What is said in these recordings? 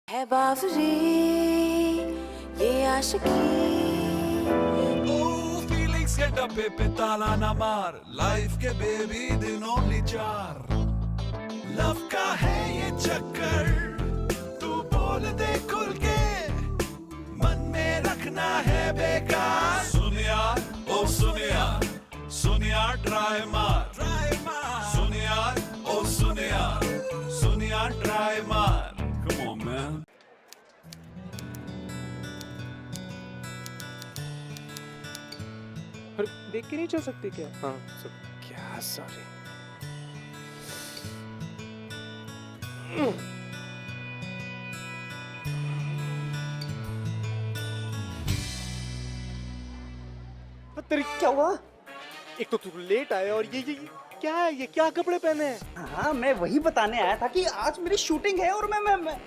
है बावरी ये आशिकी फीलिंग्स के डब्बे पे ताला ना मार, लाइफ के बेबी दिन ओनली 4। लव का है ये चक्कर, तू बोल दे खुल के, मन में रखना है बेकार। सुन यार ओ सुन यार, सुन यार ट्राई मार, सुन यार ओ सुन यार, सुन यार ट्राई मार। Come on man। अरे देख के नहीं चल सकते क्या? हाँ सब क्या सॉरी। तेरी क्या हुआ? एक तो तू लेट आया और ये क्या है? ये क्या कपड़े पहने हैं? हाँ मैं वही बताने आया था कि आज मेरी शूटिंग है और मैं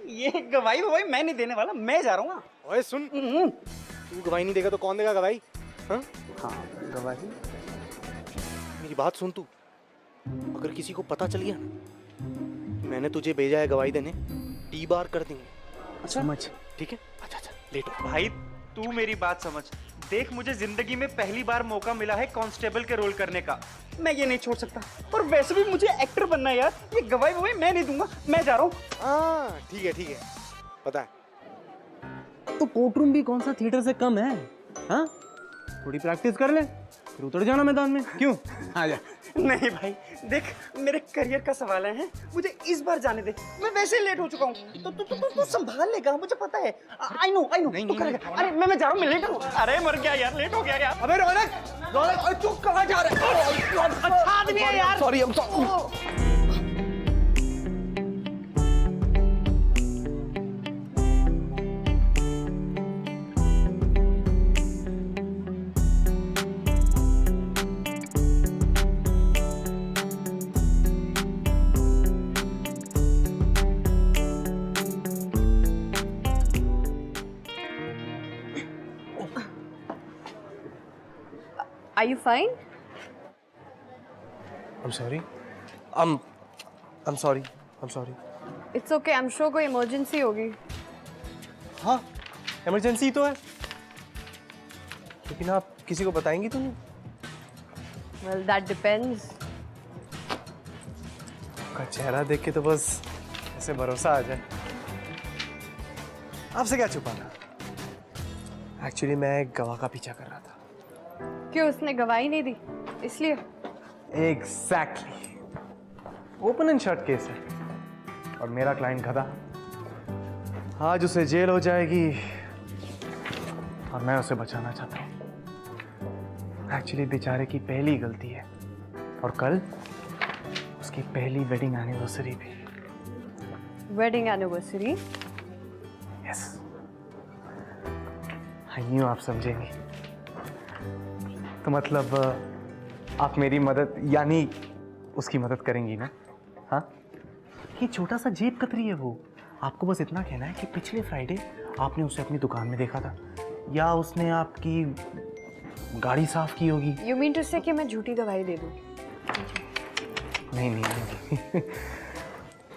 ये गवाही मैं नहीं देने वाला, मैं जा रहा हूँ। ओए सुन, तू गवाही नहीं देगा तो कौन देगा गवाही? हाँ गवाही। मेरी बात सुन, तू अगर किसी को पता चल गया ना मैंने तुझे भेजा है गवाही देने, टी बार कर देंगे। अच्छा समझ, ठीक है? अच्छा लेट हो। भाई तू मेरी बात समझ, देख मुझे जिंदगी में पहली बार मौका मिला है कांस्टेबल के रोल करने का, मैं ये नहीं छोड़ सकता। और वैसे भी मुझे एक्टर बनना है यार, ये गवाही मैं नहीं दूंगा, मैं जा रहा हूँ। हाँ ठीक है पता है। तो कोर्ट रूम भी कौन सा थिएटर से कम है? हाँ थोड़ी प्रैक्टिस कर ले फिर उतर जाना मैदान में। क्यों? आ जा। नहीं भाई देख, मेरे करियर का सवाल है, मुझे इस बार जाने दे, मैं वैसे ही लेट हो चुका हूँ। तो संभाल लेगा, मुझे पता है। आई नो तू करेगा। अरे मैं जा रहा हूँ, मैं लेट हूँ। अरे मर गया यार, लेट हो गया यार। अबे रौनक तू कहाँ जा रहा है? अच्छा आदमी है यार। Sorry Are you fine? I'm sorry. I'm sorry. It's okay. I'm sure कोई इमरजेंसी होगी। हाँ इमरजेंसी तो है, लेकिन आप किसी को बताएंगी तो नहीं? Well, that depends. आपका चेहरा देख के तो बस ऐसे भरोसा आ जाए। आपसे क्या छुपाना? एक्चुअली मैं एक गवाह का पीछा कर रहा था। क्यों, उसने गवाही नहीं दी इसलिए? Exactly. Open and shut case है और मेरा क्लाइंट गधा, आज उसे जेल हो जाएगी और मैं उसे बचाना चाहता हूँ। एक्चुअली बेचारे की पहली गलती है और कल उसकी पहली वेडिंग एनिवर्सरी भी। Wedding anniversary? Yes, I knew आप समझेंगी। तो मतलब आप मेरी मदद यानी उसकी मदद करेंगी ना? हाँ, ये छोटा सा जेब कतरी है वो। आपको बस इतना कहना है कि पिछले फ्राइडे आपने उसे अपनी दुकान में देखा था या उसने आपकी गाड़ी साफ की होगी। You mean to say कि मैं झूठी गवाही दे दूँ? नहीं।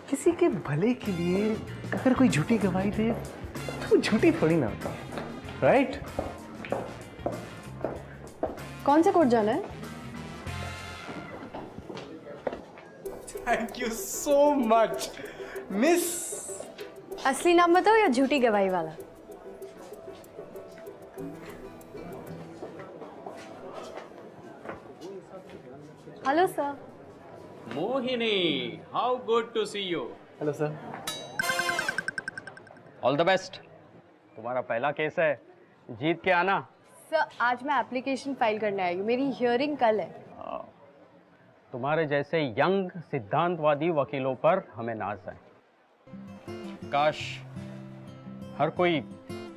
किसी के भले के लिए अगर कोई झूठी गवाही दे तो झूठी थोड़ी ना होता, राइट? कौन से कोर्ट जाना है? Thank you so much miss. असली नाम बताओ या झूठी गवाही वाला? Hello sir. Mohini, how good to see you. Hello sir. All the best. तुम्हारा पहला केस है, जीत के आना। सर आज मैं एप्लीकेशन फाइल करने आई हूँ, मेरी हियरिंग कल है। तुम्हारे जैसे यंग सिद्धांतवादी वकीलों पर हमें नाज है। काश हर कोई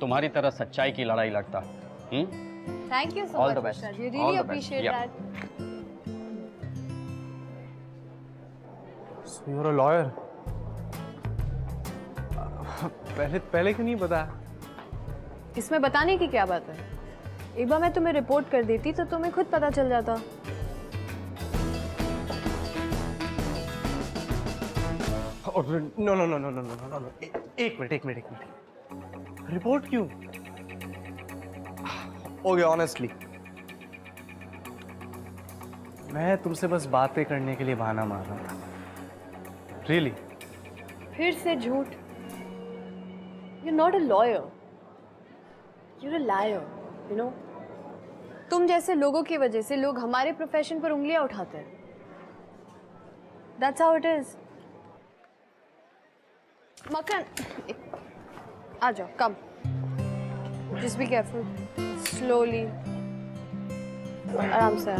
तुम्हारी तरह सच्चाई की लड़ाई लड़ता। Thank you so All the much best. Sir, we All really the best. Appreciate Yeah. That. So you're a lawyer. पहले क्यों नहीं बताया? इसमें बताने की क्या बात है? एक बार मैं तुम्हें रिपोर्ट कर देती तो तुम्हें खुद पता चल जाता। No no no no no no no no, एक मिनट। रिपोर्ट क्यों? ओके, ऑनेस्टली मैं तुमसे बस बातें करने के लिए बहाना मार रहा था। रियली? फिर से झूठ। You're not a lawyer. You're a liar, you know? तुम जैसे लोगों की वजह से लोग हमारे प्रोफेशन पर उंगलियां उठाते हैं। That's how it is. मक्खन, आ जाओ, come. Just be careful. Slowly. आराम से।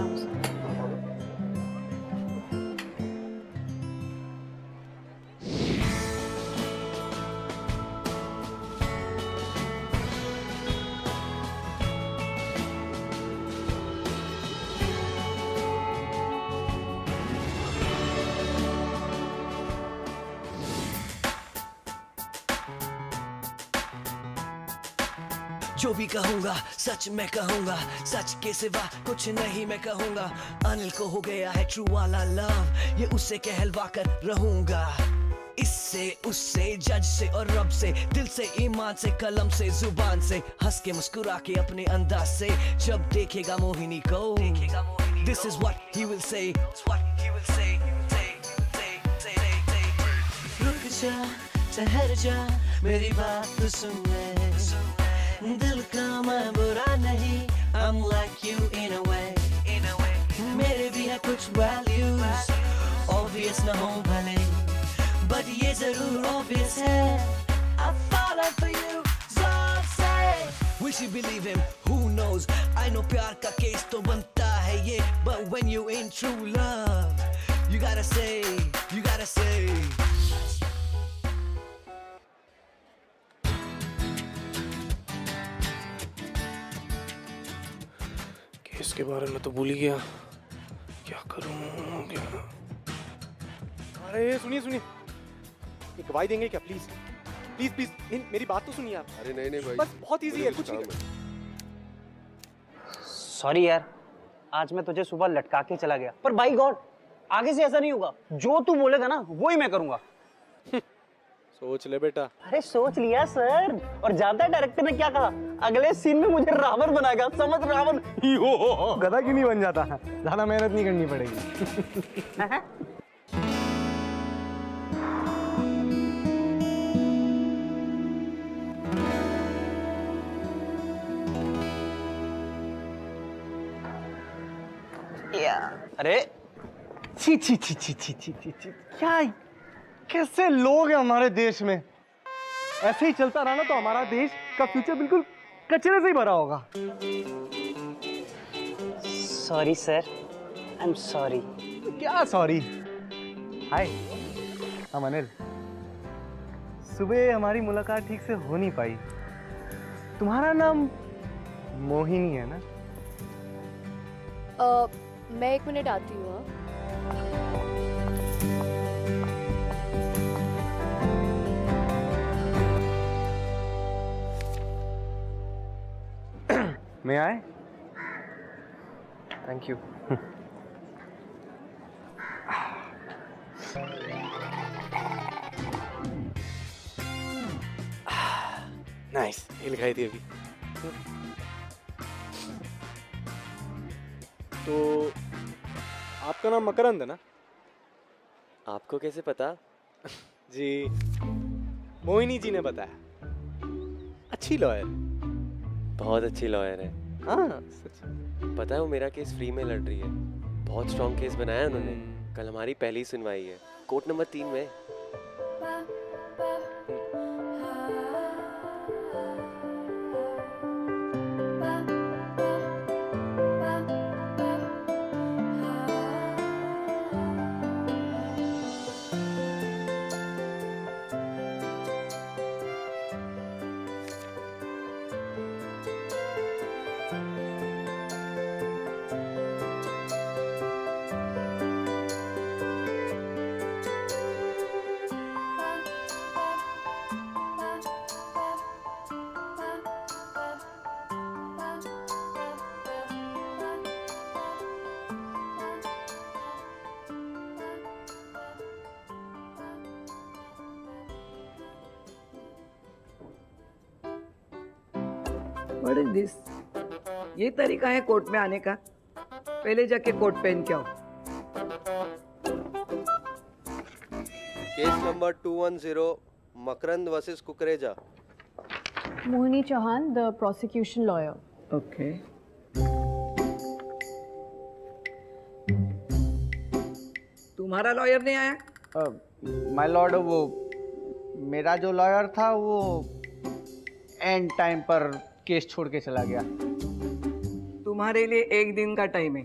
जो भी कहूंगा सच मैं कहूंगा, सच के सिवा कुछ नहीं मैं कहूंगा। अनिल को हो गया है ट्रू वाला लव, ये उससे कहलवा कर रहूंगा। इससे उससे जज से और रब से, दिल से ईमान से, कलम से, जुबान से, हंस के मुस्कुरा के अपने अंदाज से। जब देखेगा मोहिनी को, This is what he will say. रुक जा, ठहर जा, मेरी बात तो सुन ले। दिल का मैं बुरा नहीं, I'm like you in a way. मेरे भी है कुछ values, obvious न हो भले, but ये जरूर obvious है, I've fallen for you, so say. Will she believe him? Who knows? I know प्यार का केस तो बनता है ये, but when you in true love, you gotta say. इसके बारे में तो भूल ही गया, क्या करूं क्या? अरे सुनिए, एक गवाही देंगे क्या? प्लीज, मेरी बात तो सुनिए आप। अरे नहीं भाई, बस बहुत इजी है, कुछ नहीं। सॉरी यार, आज मैं तुझे सुबह लटका के चला गया, पर बाई गॉड आगे से ऐसा नहीं होगा। जो तू बोलेगा ना वो ही मैं करूंगा। सोच ले बेटा। अरे सोच लिया सर, और जानता है डायरेक्टर ने क्या कहा? अगले सीन में मुझे रावण बनाएगा, समझ रावण। गधा क्यों नहीं बन जाता? ज्यादा मेहनत नहीं करनी पड़ेगी। अरे छी, क्या कैसे लोग हैं हमारे देश में? ऐसे ही चलता रहा ना तो हमारा देश का फ्यूचर बिल्कुल कचरे से ही भरा होगा। Sorry sir, I am sorry. क्या सॉरी? हाय, हम अनिल। सुबह हमारी मुलाकात ठीक से हो नहीं पाई। तुम्हारा नाम मोहिनी है ना? मैं 1 मिनट आती हूँ। मैं आए? Thank you. नाइस, हिल खाई थी अभी। तो आपका नाम मकरंद है ना? आपको कैसे पता? जी, मोहिनी जी ने बताया। अच्छी लॉयर, बहुत अच्छी लॉयर है। हाँ सच। पता है वो मेरा केस फ्री में लड़ रही है, बहुत स्ट्रॉन्ग केस बनाया उन्होंने। कल हमारी पहली सुनवाई है, कोर्ट नंबर 3 में। What is this? ये तरीका है कोर्ट में आने का? पहले जाके कोट पहन के आओ। Case number 210 Makrand versus Kukreja. Mohini Chauhan, the prosecution lawyer. Okay. तुम्हारा लॉयर नहीं आया? माय लॉर्ड, वो मेरा जो लॉयर था वो एंड टाइम पर केस छोड़ के चला गया। तुम्हारे लिए 1 दिन का टाइम है,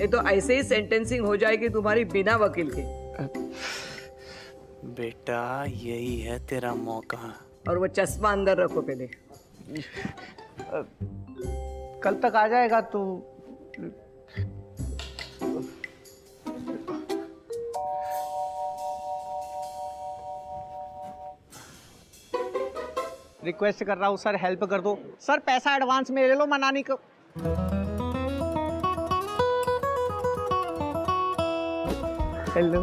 ये तो ऐसे ही सेंटेंसिंग हो जाएगी तुम्हारी बिना वकील के। बेटा यही है तेरा मौका। और वो चश्मा अंदर रखो पहले। कल तक आ जाएगा तो रिक्वेस्ट कर रहा हूँ सर, हेल्प कर दो सर, पैसा एडवांस में ले लो मनानी को। हेलो,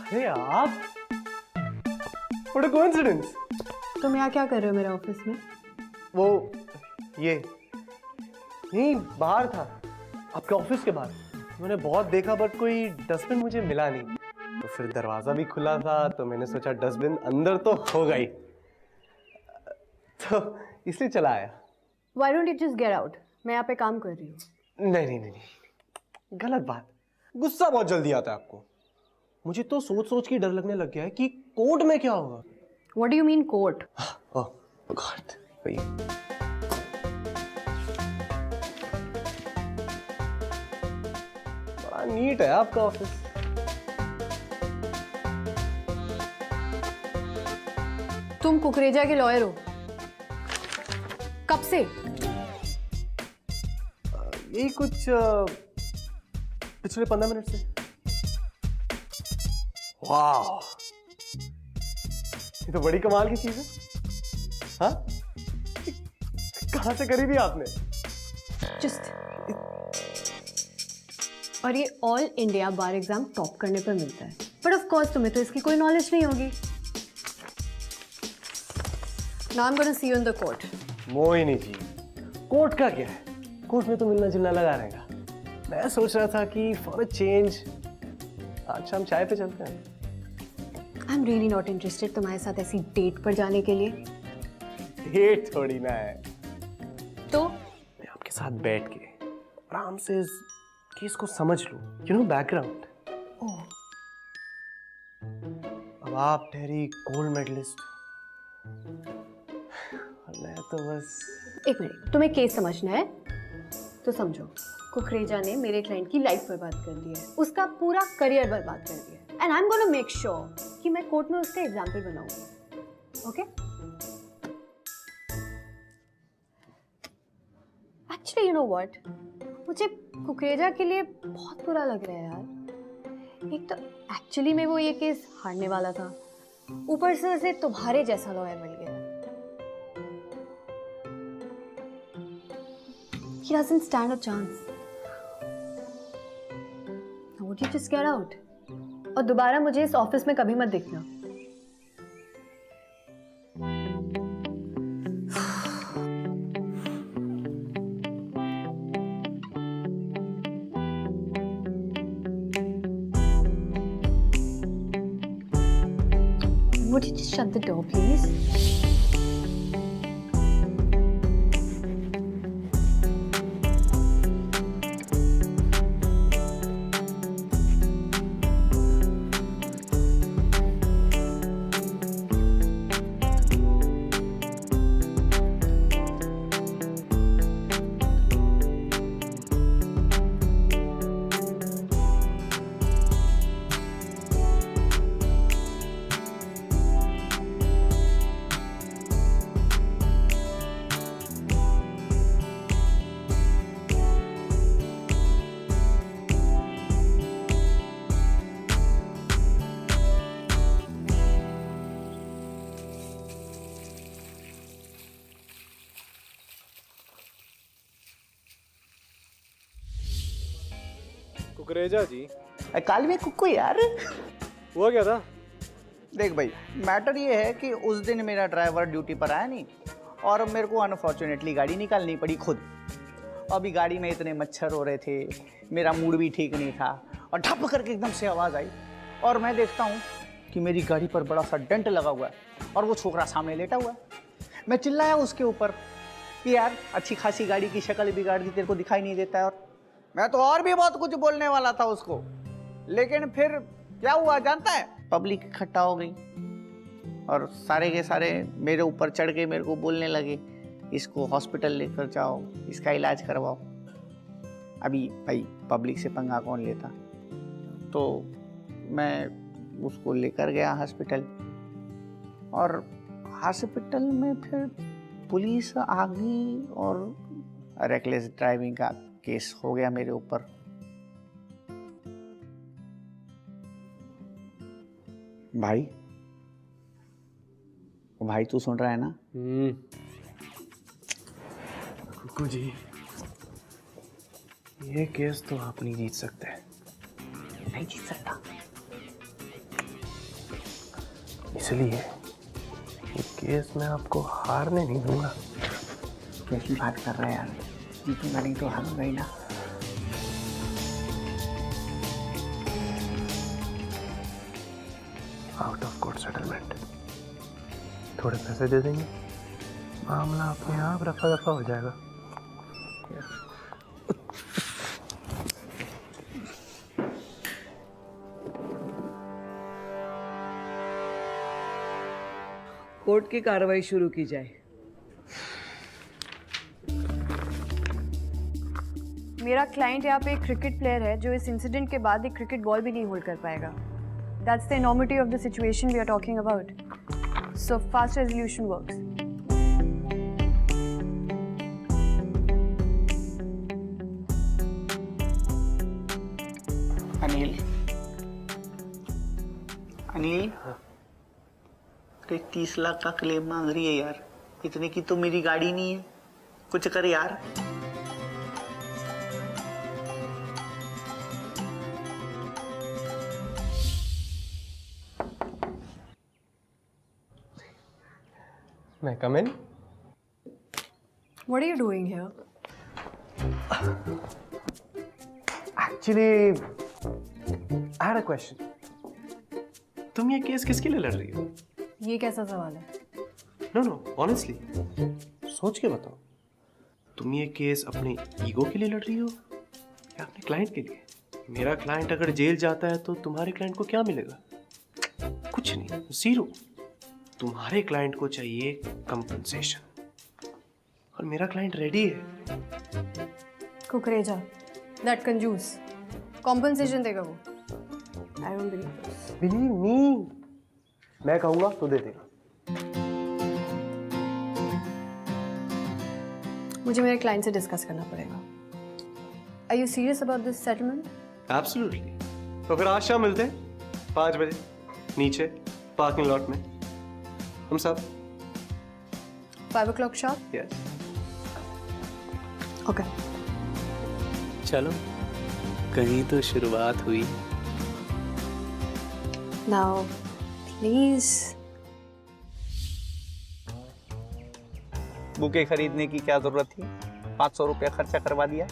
अरे आप, व्हाट अ कोइंसिडेंस। तुम यहाँ क्या कर रहे हो मेरे ऑफिस में? वो ये नहीं, बाहर था, आपके ऑफिस के बाहर। मैंने बहुत देखा बट कोई डस्टबिन मुझे मिला नहीं, तो फिर दरवाजा भी खुला था तो मैंने सोचा डस्टबिन अंदर तो होगा ही, तो इसलिए चला आया। Why don't you just get out? मैं यहाँ पे काम कर रही हूँ। नहीं नहीं नहीं नहीं, गलत बात। गुस्सा बहुत जल्दी आता है आपको। मुझे तो सोच सोच के डर लगने लग गया है कि कोर्ट में क्या होगा। What do you mean court? Oh God, वही। नीट है आपका ऑफिस। तुम कुकरेजा के लॉयर हो? कब से? यही कुछ पिछले 15 मिनट से। वाह, ये तो बड़ी कमाल की चीज है। हाँ, कहां से करी भी आपने? Just और ये ऑल इंडिया बार एग्जाम टॉप करने पर मिलता है, बट ऑफ कोर्स तुम्हें तो इसकी कोई नॉलेज नहीं होगी। Now I am gonna see you in the court. Mohini ji, court का क्या है, कोर्ट में तो मिलना जुलना लगा रहेगा। मैं सोच रहा था कि फॉर अ चेंज आज शाम चाय पे चलते हैं। I am really not interested तुम्हारे साथ ऐसी डेट पर जाने के लिए। डेट थोड़ी ना है, तो मैं आपके साथ बैठ के आराम से केस को समझ लूं, यू नो, बैकग्राउंड। अब आप ठहरी गोल्ड मेडलिस्ट और मैं तो बस। एक मिनट, तुम्हें केस समझना है तो समझो। कुकरेजा ने मेरे क्लाइंट की लाइफ बर्बाद कर दी है, उसका पूरा करियर बर्बाद कर दिया है, and I am gonna make sure कि मैं कोर्ट में उसका एग्जाम्पल बनाऊंगी। Okay? Actually you know what, मुझे कुकरेजा के लिए बहुत बुरा लग रहा है यार। एक तो एक्चुअली में वो ये केस हारने वाला था, ऊपर से उसे तुम्हारे जैसा लॉयर मिल गया। He doesn't stand a chance. Now would you just get out? और दोबारा मुझे इस ऑफिस में कभी मत दिखना। Would you just shut the door, please? Kukreja जी। काल में कुक्कू यार। हुआ क्या था? देख भाई, मैटर ये है कि उस दिन मेरा ड्राइवर ड्यूटी पर आया नहीं और मेरे को अनफॉर्चुनेटली गाड़ी निकालनी पड़ी खुद। अभी गाड़ी में इतने मच्छर हो रहे थे, मेरा मूड भी ठीक नहीं था और ठप करके एकदम से आवाज़ आई और मैं देखता हूँ कि मेरी गाड़ी पर बड़ा सा डेंट लगा हुआ है और वो छोकरा सामने लेटा हुआ है। मैं चिल्लाया उसके ऊपर कि यार अच्छी खासी गाड़ी की शक्ल बिगाड़ दी, तेरे को दिखाई नहीं देता है। और मैं तो और भी बहुत कुछ बोलने वाला था उसको, लेकिन फिर क्या हुआ जानता है? पब्लिक इकट्ठा हो गई और सारे के सारे मेरे ऊपर चढ़ के मेरे को बोलने लगे, इसको हॉस्पिटल लेकर जाओ, इसका इलाज करवाओ। अभी भाई पब्लिक से पंगा कौन लेता, तो मैं उसको लेकर गया हॉस्पिटल और हॉस्पिटल में फिर पुलिस आ गई और रेकलेस ड्राइविंग का केस हो गया मेरे ऊपर। भाई भाई तू सुन रहा है ना? कुकू जी, ये केस तो आप नहीं जीत सकते। नहीं जीत सकता, इसलिए ये केस मैं आपको हारने नहीं दूंगा। कैसी बात कर रहा है यार? जीतूंगा नहीं तो हारूंगा ही ना। आउट ऑफ कोर्ट सेटलमेंट, थोड़े पैसे दे देंगे, मामला अपने आप रफा दफा हो जाएगा। कोर्ट की कार्रवाई शुरू की जाए। मेरा क्लाइंट यहाँ पे एक क्रिकेट प्लेयर है जो इस इंसिडेंट के बाद एक क्रिकेट बॉल भी नहीं होल्ड कर पाएगा। That's the enormity of the situation we are talking about. So fast resolution works. Anil, Anil, अरे 30 लाख का क्लेम मांग रही है यार। इतने की तो मेरी गाड़ी नहीं है, कुछ कर यार। मैं कम इन? What are you doing here? Actually, I had a question. तुम ये केस किसके लिए लड़ रही हो? ये कैसा सवाल है? No, honestly, सोच के बताओ। तुम ये केस अपने ईगो के लिए लड़ रही हो या अपने क्लाइंट के लिए? मेरा क्लाइंट अगर जेल जाता है तो तुम्हारे क्लाइंट को क्या मिलेगा? कुछ नहीं, जीरो। तुम्हारे क्लाइंट को चाहिए कंपनसेशन और मेरा क्लाइंट रेडी है। कुकरेजा, that कंजूस, compensation देगा वो। I don't believe this. Believe me, मैं कहूँगा तो दे देगा। मुझे मेरे क्लाइंट से डिस्कस करना पड़ेगा। Are you serious about this settlement? Absolutely. तो फिर आज शाम मिलते हैं 5 बजे नीचे पार्किंग लॉट में, हम सब। 5 o'clock sharp? Yes. Okay. चलो, कहीं तो शुरुआत हुई। Now, please. बुके खरीदने की क्या जरूरत थी? 500 रुपया खर्चा करवा दिया।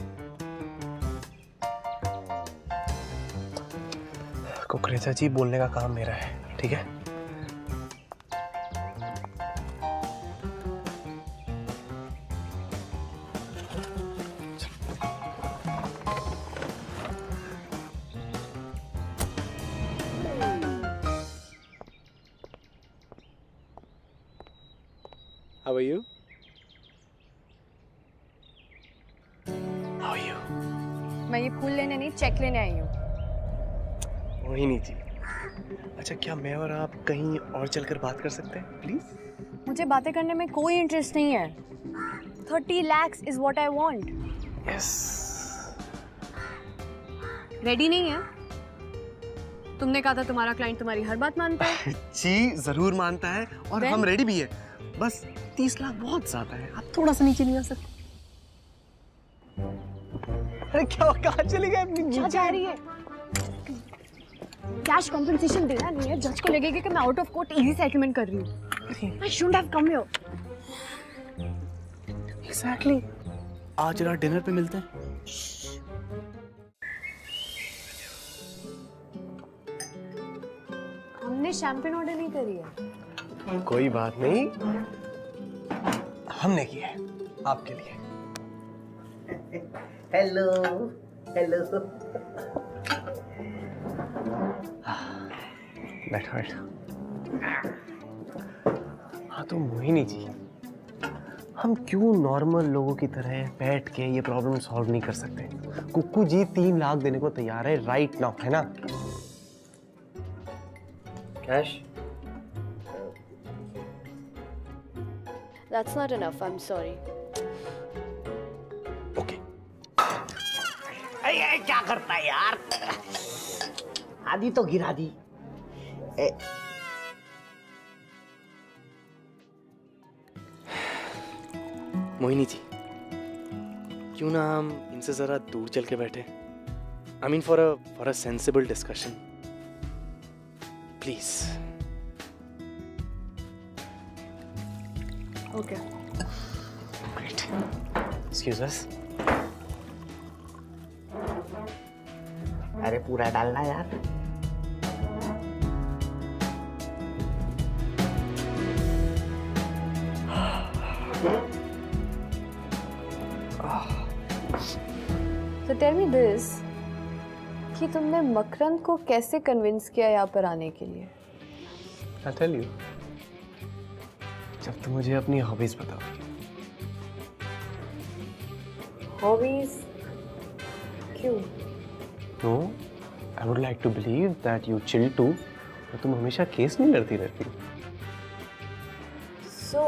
कुकरेजा जी, बोलने का काम मेरा है, ठीक है? How are you? How are you? मैं ये फूल लेने नहीं, चेक लेने आई हूँ। मोहिनी जी, अच्छा क्या मैं और आप कहीं और चलकर बात कर सकते हैं प्लीज? मुझे बातें करने में कोई इंटरेस्ट नहीं है। 30 lakhs is what I want. Yes. Ready नहीं है? तुमने कहा था तुम्हारा क्लाइंट तुम्हारी हर बात मानता है। जी जरूर मानता है और Then? हम रेडी भी है। बस 30 लाख बहुत ज्यादा है, आप थोड़ा सा नीचे नहीं आ सकते? अरे क्या कहाँ चली गई अपनी नीचे? जा रही है। कैश कॉम्पेंसेशन देना नहीं है, जज को लगेगा कि मैं out of court easy settlement कर रही हूँ। I shouldn't have come here. Exactly. आज रात डिनर पे मिलते हैं। हमने शैंपेन ऑर्डर नहीं करी है। कोई बात नहीं, हमने की है आपके लिए। Hello hello. बैठो बैठो। हाँ तो मोहिनी जी, हम क्यों नॉर्मल लोगों की तरह बैठ के ये प्रॉब्लम सॉल्व नहीं कर सकते? कुक्कू जी 3 लाख देने को तैयार है राइट नाउ, है ना? Cash? That's not enough. I'm sorry. Okay. अरे क्या करता है यार? आधी तो गिरा दी। मोहिनी जी, क्यों ना हम इनसे जरा दूर चल के बैठे? I mean for a sensible discussion, please. Okay. Great. Excuse us. अरे पूरा डालना यार। So tell me this, कि तुमने मकरंद को कैसे कन्विंस किया यहाँ पर आने के लिए? I'll tell you. जब तुम मुझे अपनी हॉबीज बताओगी। हॉबीज? क्यों? No, I would like to believe that you chill too. और तुम हमेशा केस नहीं लड़ती रहती। So,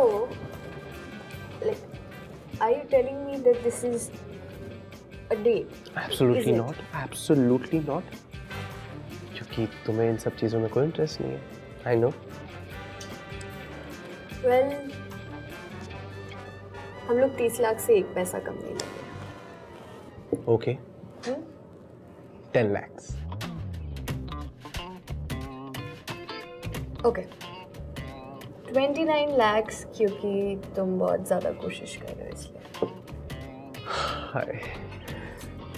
like, are you telling me that this is a date? Absolutely not. Absolutely not. क्योंकि तुम्हें इन सब चीजों में कोई इंटरेस्ट नहीं है। I know. Well, हम लोग 30 लाख से 1 पैसा कम नहीं लेंगे। Okay. 10 lakhs. Okay. 29 lakhs क्योंकि तुम बहुत ज़्यादा कोशिश कर रहे हो इसलिए। हाय,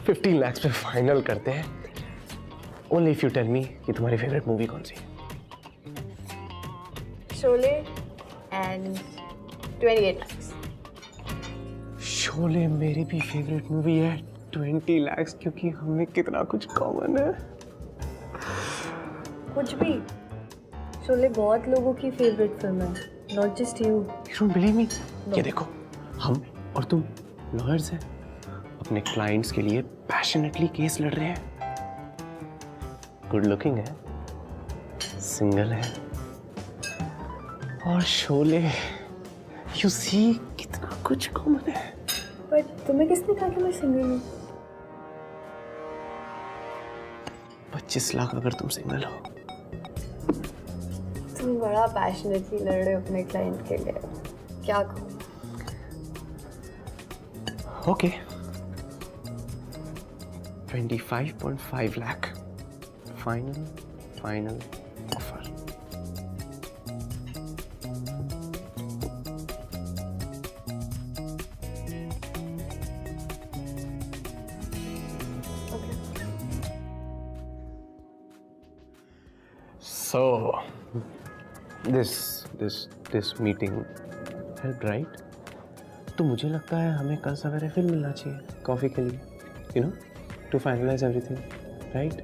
15 lakhs पे फाइनल करते हैं। Only if you tell me कि तुम्हारी फेवरेट मूवी कौन सी है। Sholay and 28 lakhs. शोले मेरी भी फेवरेट मूवी है। 20 lakhs क्योंकि हमें कितना कुछ कॉमन है। कुछ भी। शोले बहुत लोगों की फेवरेट फिल्म है, not just you. You don't believe me? ये देखो, हम और तुम लॉयर्स हैं, अपने क्लाइंट्स के लिए पैशनेटली केस लड़ रहे हैं। गुड लुकिंग है, सिंगल है, और शोले, यू सी कितना कुछ कॉमन है। पर तुम्हें किसने कहा कि मैं सिंगल हूँ? 25 लाख अगर तुम सिंगल हो। तुम बड़ा पैशनेटली लड़ रहे हो अपने क्लाइंट के लिए, क्या कहूँ? Okay, 25.5 lakh final offer. So this meeting helped, right? तो मुझे लगता है हमें कल सवेरे फिर मिलना चाहिए कॉफी के लिए, you know, to finalize everything, right?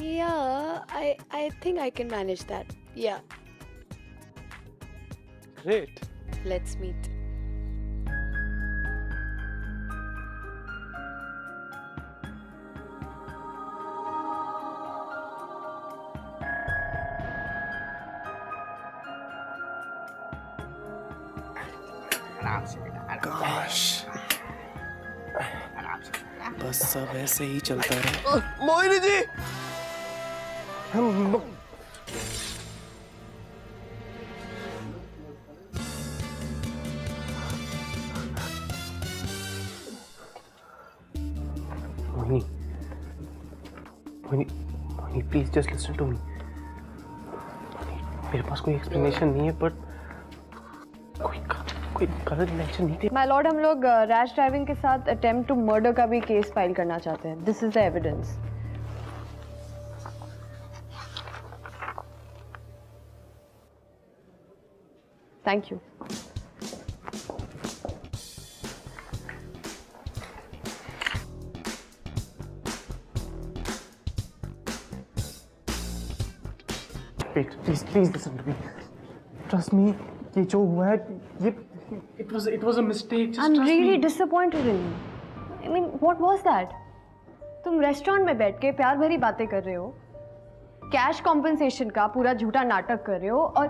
Yeah, I think I can manage that. Yeah. Great. Let's meet. काश बस सब ऐसे ही चलता रहे। Mohini ji, please just listen to me. मेरे पास कोई एक्सप्लेनेशन नहीं है, बट कोई गलत इंटेंशन नहीं थी। माय लॉर्ड, हम लोग रैश ड्राइविंग के साथ अटेम्प्ट टू मर्डर का भी केस फाइल करना चाहते हैं। This is the evidence. Thank you. Please listen to me, trust me. ये जो हुआ है, ये it was a mistake. Just I'm trust really me. disappointed in you. I mean, what was that? तुम restaurant में बैठ के प्यार भरी बातें कर रहे हो, कैश कॉम्पेंसेशन का पूरा झूठा नाटक कर रहे हो, और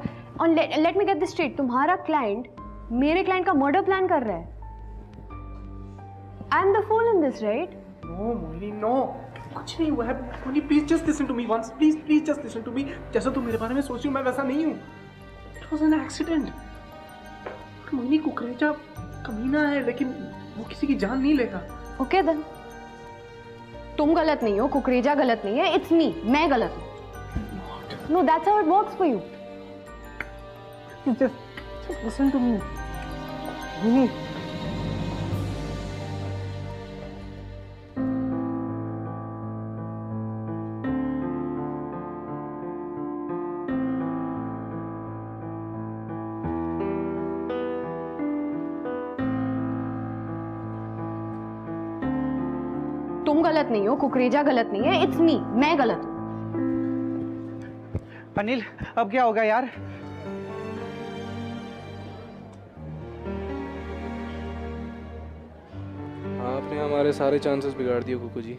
let me get this straight, तुम्हारा क्लाइंट मेरे क्लाइंट का मर्डर प्लान कर रहा है। I am the fool in this, right? No, Mohini, no. कुछ नहीं हुआ है। Mohini, please just listen to me once. Please just listen to me. जैसा तुम मेरे बारे में सोच रही हो, मैं वैसा नहीं हूँ। It was an accident. Mohini, Kukreja कमीना है, लेकिन वो किसी की जान नहीं लेता। ओके देन, तुम गलत नहीं हो, कुकरेजा गलत नहीं है, इट्स मी, मैं गलत हूँ। No, that's how it works for you. Just listen to me. Mohini, तुम गलत नहीं हो, कुकरेजा गलत नहीं है, इट्स मी, मैं गलत हूँ। अनिल, अब क्या होगा यार? आपने हमारे सारे चांसेस बिगाड़ दिए कुकू जी।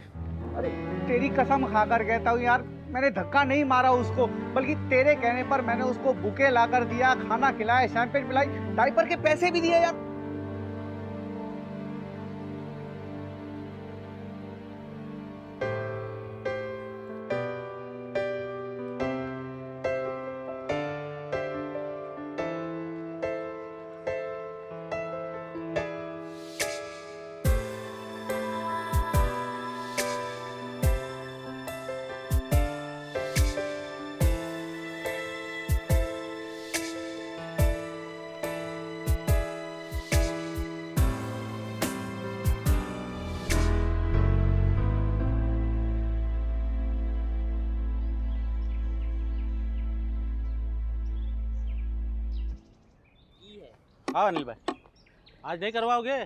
अरे तेरी कसम खाकर कहता हूँ यार, मैंने धक्का नहीं मारा उसको, बल्कि तेरे कहने पर मैंने उसको बुके लाकर दिया, खाना खिलाया, शैंपेन पिलाई, डायपर के पैसे भी दिए यार। हाँ अनिल भाई, आज नहीं करवाओगे?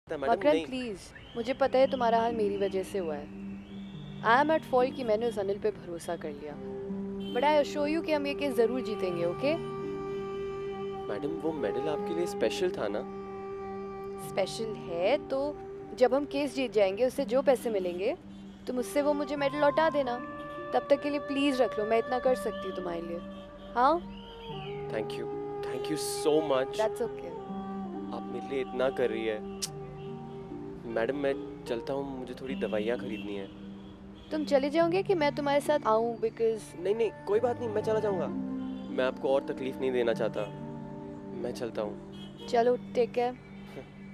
मकरंद प्लीज, मुझे पता है तुम्हारा हाल मेरी वजह से हुआ है। आई एम एट फॉल्ट कि मैंने उस अनिल पे भरोसा कर लिया, बट आई अश्योर यू कि हम ये केस जरूर जीतेंगे। ओके मैडम, वो मेडल आपके लिए स्पेशल था ना? स्पेशल है तो जब हम केस जीत जाएंगे, उससे जो पैसे मिलेंगे तुम उससे वो मुझे मेडल लौटा देना। तब तक के लिए प्लीज रख लो, मैं इतना कर सकती हूँ तुम्हारे लिए। हाँ, thank you so much. That's okay. आप मेरे लिए इतना कर रही है। मैडम मैं चलता हूँ, मुझे थोड़ी दवाइयाँ खरीदनी है। तुम चले जाओगे कि मैं तुम्हारे साथ आऊँ? बिकॉज नहीं कोई बात नहीं, मैं चला जाऊँगा। मैं आपको और तकलीफ नहीं देना चाहता। मैं चलता हूँ। चलो, take care.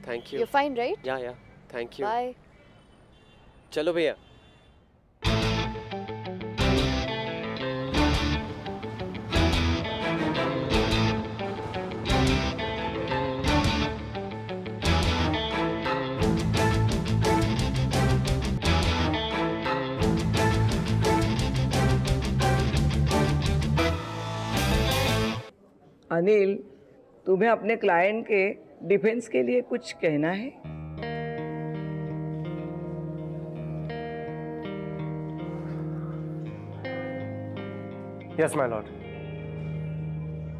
Thank you. You fine right? या थैंक यू। बाय। चलो भैया। अनिल, तुम्हें अपने क्लाइंट के डिफेंस के लिए कुछ कहना है? यस माय लॉर्ड,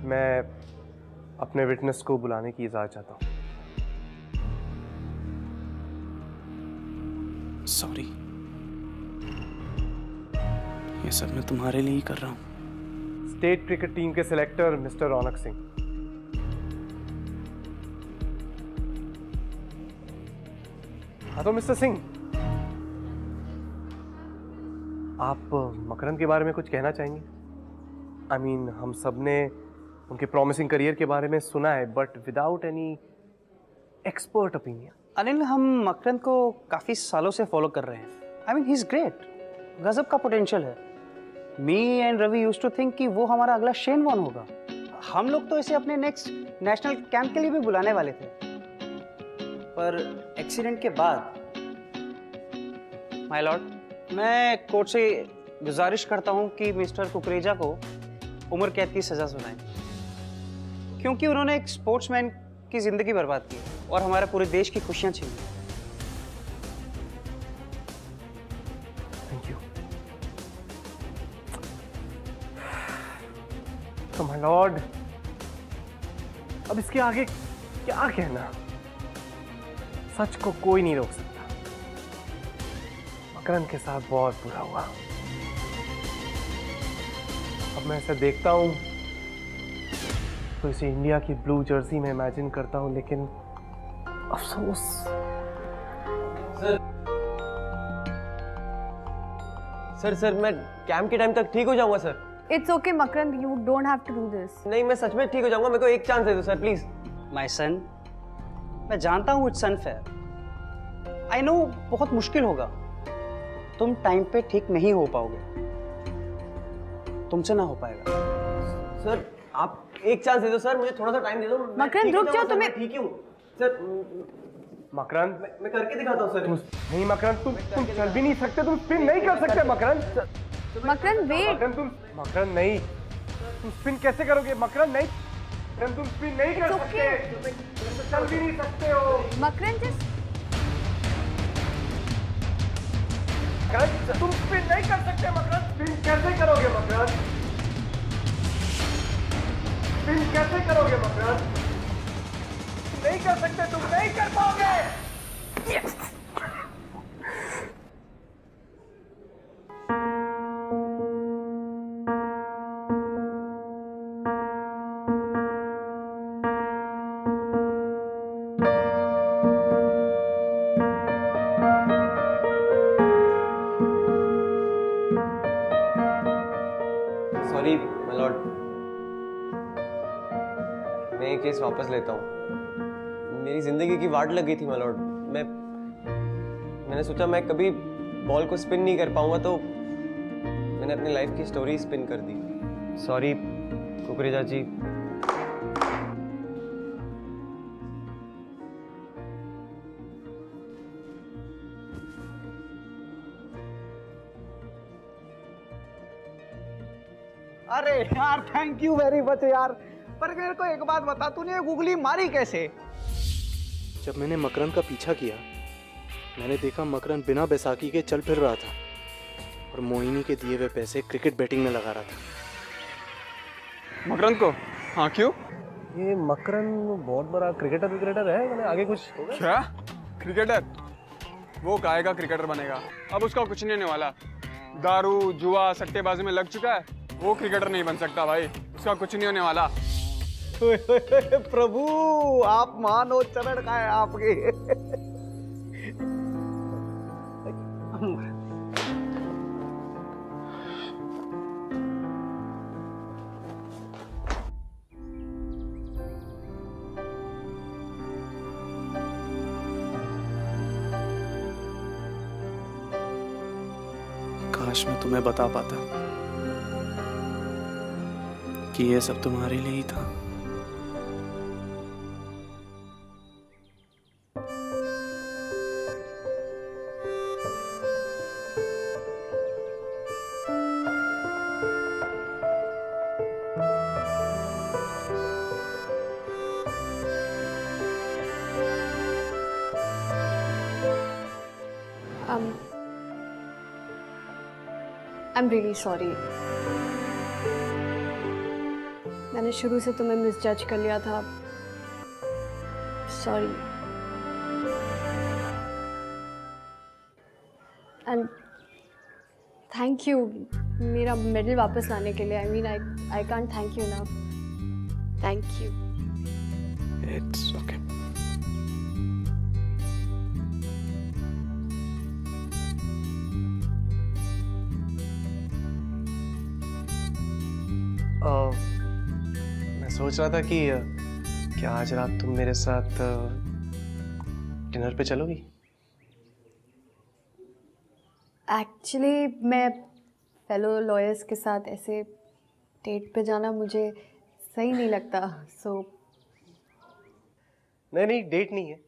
मैं अपने विटनेस को बुलाने की इजाजत चाहता हूँ। सॉरी, ये सब मैं तुम्हारे लिए ही कर रहा हूँ। स्टेट क्रिकेट टीम के सिलेक्टर मिस्टर रौनक सिंह। हाँ तो मिस्टर सिंह, आप मकरंद के बारे में कुछ कहना चाहेंगे? आई मीन, हम सब ने उनके प्रॉमिसिंग करियर के बारे में सुना है, but without any expert opinion. Anil, हम मकरंद को काफ़ी सालों से फॉलो कर रहे हैं। I mean, he is great, गजब का पोटेंशियल है। Me and Ravi used to think कि वो हमारा अगला शेन वॉर्न होगा। हम लोग तो इसे अपने नेक्स्ट नेशनल कैंप के लिए भी बुलाने वाले थे, पर एक्सीडेंट के बाद। माय लॉर्ड, मैं कोर्ट से गुजारिश करता हूं कि मिस्टर कुकरेजा को उम्र कैद की सजा सुनाएं, क्योंकि उन्होंने एक स्पोर्ट्समैन की जिंदगी बर्बाद की और हमारे पूरे देश की खुशियां छीनी। Thank you. तो माय लॉर्ड, अब इसके आगे क्या कहना? सच को कोई नहीं रोक सकता। मकरंद के साथ बहुत बुरा हुआ। अब मैं ऐसा देखता हूं तो इसे इंडिया की ब्लू जर्सी में इमेजिन करता हूं, लेकिन अफसोस। सर मैं कैंप के टाइम तक ठीक हो जाऊंगा sir. It's okay, Makarand. You don't have to do this. नहीं, मैं सच में ठीक हो जाऊंगा। मेरे को एक चांस दे दो सर, प्लीज। माय सन, मैं जानता हूँ इट्स अनफेयर। आई नो बहुत मुश्किल होगा। तुम टाइम पे ठीक नहीं हो पाओगे, तुमसे ना हो पाएगा। सर आप एक चांस दे दो सर, मुझे थोड़ा सा टाइम दे दो। मकरंद रुक जाओ, तुम्हें ठीक हूँ सर। मकरंद, मैं करके दिखाता हूँ सर। नहीं मकरंद, तुम चल भी नहीं सकते, तुम स्पिन नहीं कर सकते मकरंद। मकरंद वेट। मकरंद नहीं, तुम स्पिन कैसे करोगे? मकरंद नहीं, मकरंद तुम स्पिन नहीं कर सकते, तुम चल भी नहीं सकते हो। मकरंद जस्ट, मकरंद तुम स्पिन नहीं कर सकते। मकरंद स्पिन कैसे करोगे? मकरंद स्पिन कैसे करोगे? मकरंद नहीं कर सकते, तुम नहीं कर पाओगे। yes! सॉरी माय लॉर्ड, मैं ये केस वापस लेता हूँ। मेरी जिंदगी की वाट लग गई थी माय लॉर्ड। मैंने सोचा मैं कभी बॉल को स्पिन नहीं कर पाऊंगा, तो मैंने अपनी लाइफ की स्टोरी स्पिन कर दी। सॉरी कुकरेजा जी। अरे यार, थैंक यू वेरी मच यार। पर मेरे को एक बात बता, तूने ये गुगली मारी कैसे? जब मैंने मकरंद का पीछा किया, मैंने देखा मकरंद बिना बैसाखी के चल फिर रहा था और मोहिनी के दिए हुए पैसे क्रिकेट बैटिंग में लगा रहा था। मकरंद को? हाँ, क्यों? ये मकरंद बहुत बड़ा क्रिकेटर है, मैंने आगे कुछ होगा? क्या क्रिकेटर? वो काहे का क्रिकेटर बनेगा? अब उसका कुछ नहीं होने वाला। दारू जुआ सट्टेबाजी में लग चुका है, वो क्रिकेटर नहीं बन सकता भाई, उसका कुछ नहीं होने वाला। प्रभु, आप मानो चरण का है आपके। काश मैं तुम्हें बता पाता कि ये सब तुम्हारे लिए ही था। I'm really sorry. मैंने शुरू से तुम्हें मिसजज कर लिया था। सॉरी। एंड थैंक यू मेरा मेडल वापस लाने के लिए। I mean I can't thank you enough. Thank you. It's okay. मैं सोच रहा था कि क्या आज रात तुम मेरे साथ डिनर पे चलोगी? एक्चुअली मैं फेलो लॉयर्स के साथ ऐसे डेट पे जाना मुझे सही नहीं लगता। सो नहीं, डेट नहीं है।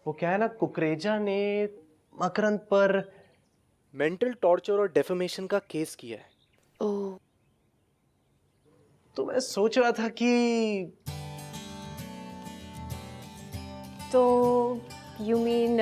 वो क्या है ना, कुकरेजा ने मकरंद पर मेंटल टॉर्चर और डेफेमेशन का केस किया है। ओह। तो मैं सोच रहा था कि तो यू मीन